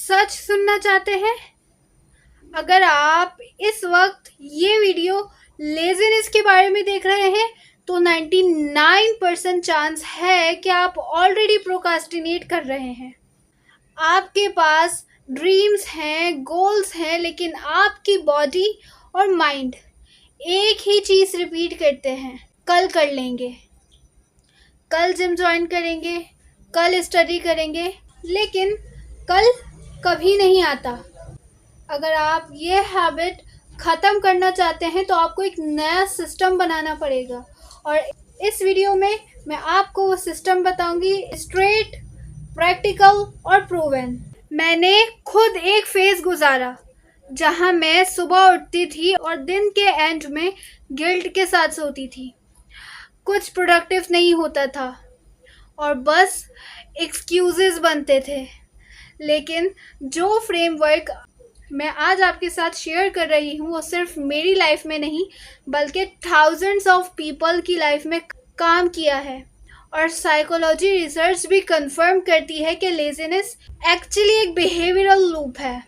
सच सुनना चाहते हैं? अगर आप इस वक्त ये वीडियो लेज़ीनेस के बारे में देख रहे हैं तो 99% चांस है कि आप ऑलरेडी प्रोकास्टिनेट कर रहे हैं। आपके पास ड्रीम्स हैं, गोल्स हैं, लेकिन आपकी बॉडी और माइंड एक ही चीज़ रिपीट करते हैं, कल कर लेंगे, कल जिम ज्वाइन करेंगे, कल स्टडी करेंगे, लेकिन कल कभी नहीं आता। अगर आप ये हैबिट ख़त्म करना चाहते हैं तो आपको एक नया सिस्टम बनाना पड़ेगा, और इस वीडियो में मैं आपको वो सिस्टम बताऊंगी, स्ट्रेट, प्रैक्टिकल और प्रूवन। मैंने खुद एक फेज़ गुजारा जहां मैं सुबह उठती थी और दिन के एंड में गिल्ट के साथ सोती थी। कुछ प्रोडक्टिव नहीं होता था और बस एक्सक्यूज़ेस बनते थे। लेकिन जो फ्रेमवर्क मैं आज आपके साथ शेयर कर रही हूँ वो सिर्फ मेरी लाइफ में नहीं बल्कि थाउजेंड्स ऑफ पीपल की लाइफ में काम किया है, और साइकोलॉजी रिसर्च भी कंफर्म करती है कि लेज़ीनेस एक्चुअली एक बिहेवियरल लूप है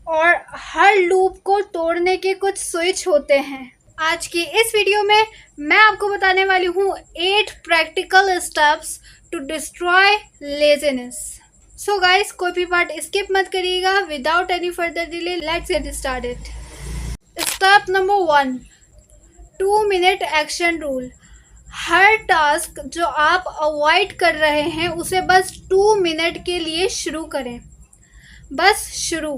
और हर लूप को तोड़ने के कुछ स्विच होते हैं। आज की इस वीडियो में मैं आपको बताने वाली हूँ 8 practical steps to destroy laziness. So guys, कोई भी पार्ट स्किप मत करिएगा। Without any further delay let's get started. Step number 1, 2 minute action rule. हर टास्क जो आप अवॉइड कर रहे हैं उसे बस 2 मिनट के लिए शुरू करें, बस शुरू।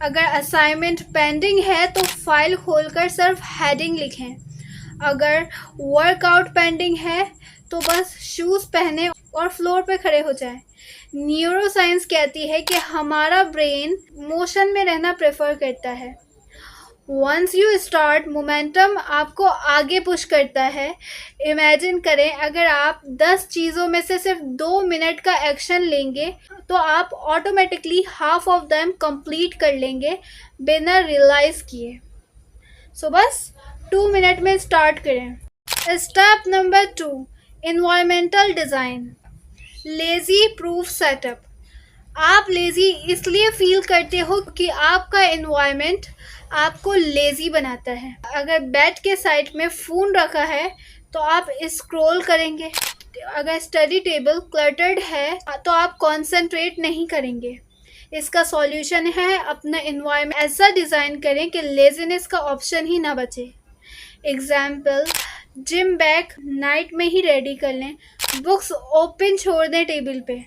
अगर असाइनमेंट पेंडिंग है तो फाइल खोलकर सिर्फ हेडिंग लिखें। अगर वर्कआउट पेंडिंग है तो बस शूज़ पहने और फ्लोर पे खड़े हो जाएं। न्यूरोसाइंस कहती है कि हमारा ब्रेन मोशन में रहना प्रेफर करता है। वंस यू स्टार्ट, मोमेंटम आपको आगे पुश करता है। इमेजिन करें अगर आप 10 चीज़ों में से सिर्फ 2 मिनट का एक्शन लेंगे तो आप automatically half of them complete कर लेंगे बिना रियलाइज़ किए। सो बस 2 मिनट में स्टार्ट करें। Step number 2, environmental design. Lazy proof setup. आप लेज़ी इसलिए फील करते हो कि आपका एनवायरनमेंट आपको लेज़ी बनाता है। अगर बेड के साइड में फ़ोन रखा है तो आप स्क्रॉल करेंगे। अगर स्टडी टेबल क्लटर्ड है तो आप कंसंट्रेट नहीं करेंगे। इसका सॉल्यूशन है अपना एनवायरनमेंट ऐसा डिज़ाइन करें कि लेज़ीनेस का ऑप्शन ही ना बचे। एग्जाम्पल, जिम बैग नाइट में ही रेडी कर लें, बुक्स ओपन छोड़ दें टेबल पे,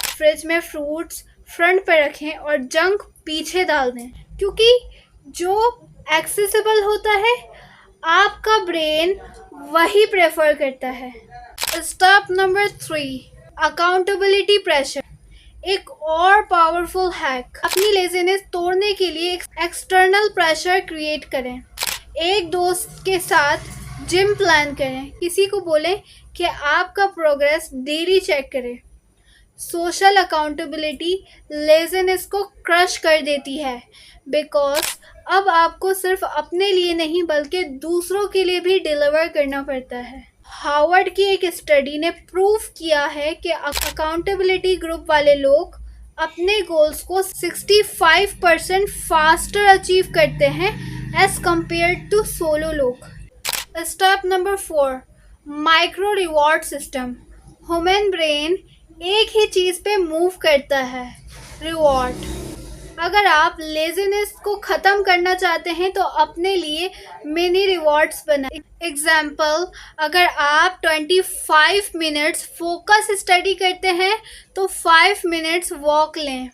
फ्रिज में फ्रूट्स फ्रंट पे रखें और जंक पीछे डाल दें, क्योंकि जो एक्सेसिबल होता है आपका ब्रेन वही प्रेफर करता है। Step number 3, accountability pressure. एक और पावरफुल हैक, अपनी लेज़ीनेस तोड़ने के लिए एक्सटर्नल प्रेशर क्रिएट करें। एक दोस्त के साथ जिम प्लान करें, किसी को बोलें कि आपका प्रोग्रेस डेली चेक करें। सोशल अकाउंटेबिलिटी लेज़ीनेस को क्रश कर देती है, बिकॉज अब आपको सिर्फ अपने लिए नहीं बल्कि दूसरों के लिए भी डिलीवर करना पड़ता है। हार्वर्ड की एक स्टडी ने प्रूव किया है कि अकाउंटेबिलिटी ग्रुप वाले लोग अपने गोल्स को 65% फास्टर अचीव करते हैं एज कम्पेयर टू सोलो लोग। Step number 4, micro reward system. Human brain एक ही चीज़ पे मूव करता है, रिवॉर्ड। अगर आप लेज़ीनेस को ख़त्म करना चाहते हैं तो अपने लिए मिनी रिवॉर्ड्स बनाएं। एग्जाम्पल, अगर आप 25 मिनट्स फोकस स्टडी करते हैं तो 5 मिनट्स वॉक लें।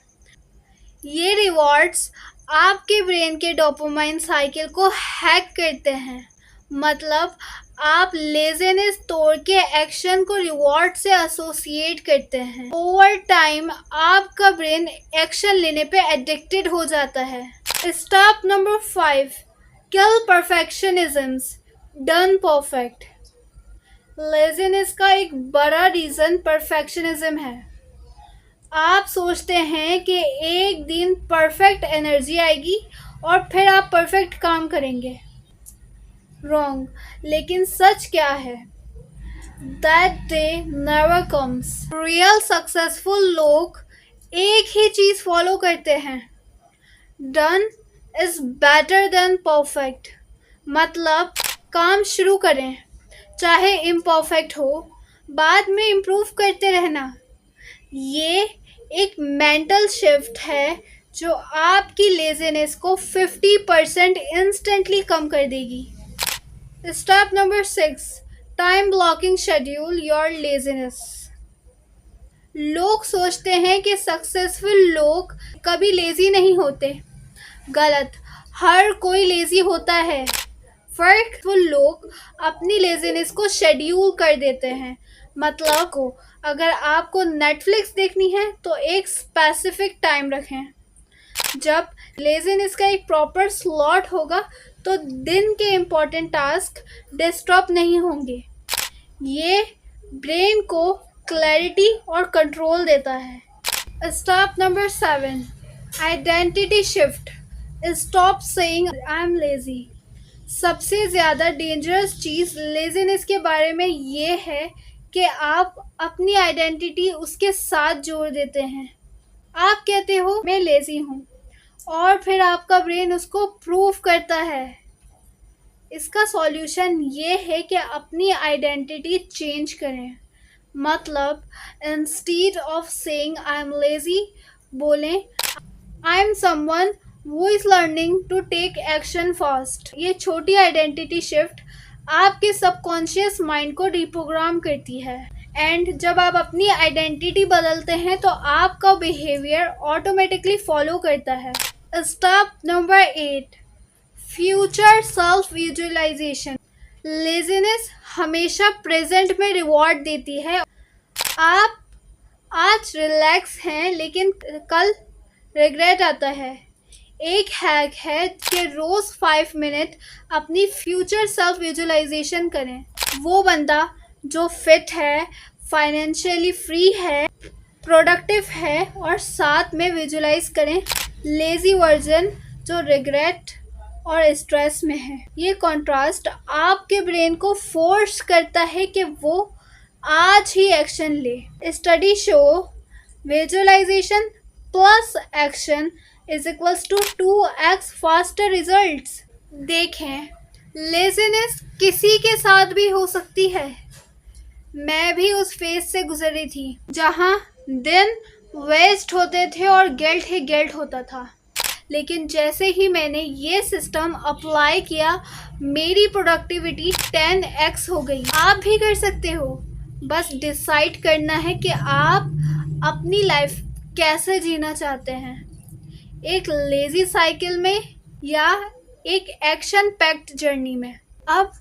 ये रिवॉर्ड्स आपके ब्रेन के डोपामाइन साइकिल को हैक करते हैं, मतलब आप लेज़ीनेस तोड़ के एक्शन को रिवॉर्ड से एसोसिएट करते हैं। ओवर टाइम आपका ब्रेन एक्शन लेने पे एडिक्टेड हो जाता है। स्टेप नंबर 5, किल परफेक्शनिज्म्स, डन परफेक्ट। लेज़ीनेस का एक बड़ा रीज़न परफेक्शनिज्म है। आप सोचते हैं कि एक दिन परफेक्ट एनर्जी आएगी और फिर आप परफेक्ट काम करेंगे। रॉन्ग, लेकिन सच क्या है? That day never comes. Real successful लोग एक ही चीज फॉलो करते हैं। Done is better than perfect. मतलब काम शुरू करें, चाहे इम्परफेक्ट हो, बाद में इम्प्रूव करते रहना। ये एक मेंटल शिफ्ट है जो आपकी लेजीनेस को 50% इंस्टेंटली कम कर देगी। Step number 6, time blocking schedule your laziness. लोग सोचते हैं कि सक्सेसफुल लोग कभी लेजी नहीं होते। गलत, हर कोई लेजी होता है। फर्क वो लोग अपनी लेजीनेस को शेड्यूल कर देते हैं। मतलब को अगर आपको नेटफ्लिक्स देखनी है तो एक स्पेसिफिक टाइम रखें। जब लेजीनेस का एक प्रॉपर स्लॉट होगा तो दिन के इम्पोर्टेंट टास्क डिस्टर्ब नहीं होंगे। ये ब्रेन को क्लैरिटी और कंट्रोल देता है। Step number 7, identity shift. Stop saying I am lazy. सबसे ज़्यादा डेंजरस चीज़ लेजीनेस के बारे में ये है कि आप अपनी आइडेंटिटी उसके साथ जोड़ देते हैं। आप कहते हो मैं लेजी हूँ और फिर आपका ब्रेन उसको प्रूव करता है। इसका सॉल्यूशन ये है कि अपनी आइडेंटिटी चेंज करें। मतलब instead of saying I am lazy, बोलें I am someone who is learning to take action fast. ये छोटी आइडेंटिटी शिफ्ट आपके सबकॉन्शियस माइंड को रिप्रोग्राम करती है। एंड जब आप अपनी आइडेंटिटी बदलते हैं तो आपका बिहेवियर ऑटोमेटिकली फॉलो करता है। Step number 8, future self visualization. Laziness हमेशा प्रेजेंट में रिवॉर्ड देती है। आप आज रिलैक्स हैं लेकिन कल रिग्रेट आता है। एक हैक है कि रोज़ 5 मिनट अपनी फ्यूचर सेल्फ विजुअलाइजेशन करें। वो बंदा जो फिट है, फाइनेंशियली फ्री है, प्रोडक्टिव है और साथ में विजुअलाइज करें लेज़ी वर्जन जो रिग्रेट और स्ट्रेस में है। ये कॉन्ट्रास्ट आपके ब्रेन को फोर्स करता है कि वो आज ही एक्शन ले। Study show visualization plus action is equals to 2x faster results. देखें, लेजीनेस किसी के साथ भी हो सकती है। मैं भी उस फेज से गुजरी थी जहाँ दिन वेस्ट होते थे और गिल्ट ही गिल्ट होता था। लेकिन जैसे ही मैंने ये सिस्टम अप्लाई किया मेरी प्रोडक्टिविटी 10x हो गई। आप भी कर सकते हो, बस डिसाइड करना है कि आप अपनी लाइफ कैसे जीना चाहते हैं, एक लेजी साइकिल में या एक एक्शन पैक्ड जर्नी में। अब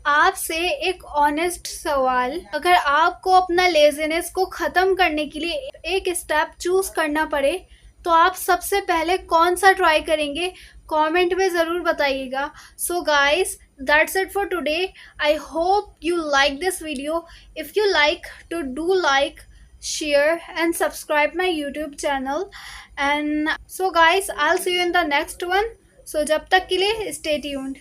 आपसे एक ऑनेस्ट सवाल, अगर आपको अपना लेजीनेस को ख़त्म करने के लिए एक स्टेप चूज़ करना पड़े तो आप सबसे पहले कौन सा ट्राई करेंगे? कमेंट में ज़रूर बताइएगा। So guys, that's it for today. I hope you like this video. If you like, to do like, share and subscribe my YouTube channel. And so guys, I'll see you in the next one. So जब तक के लिए stay tuned.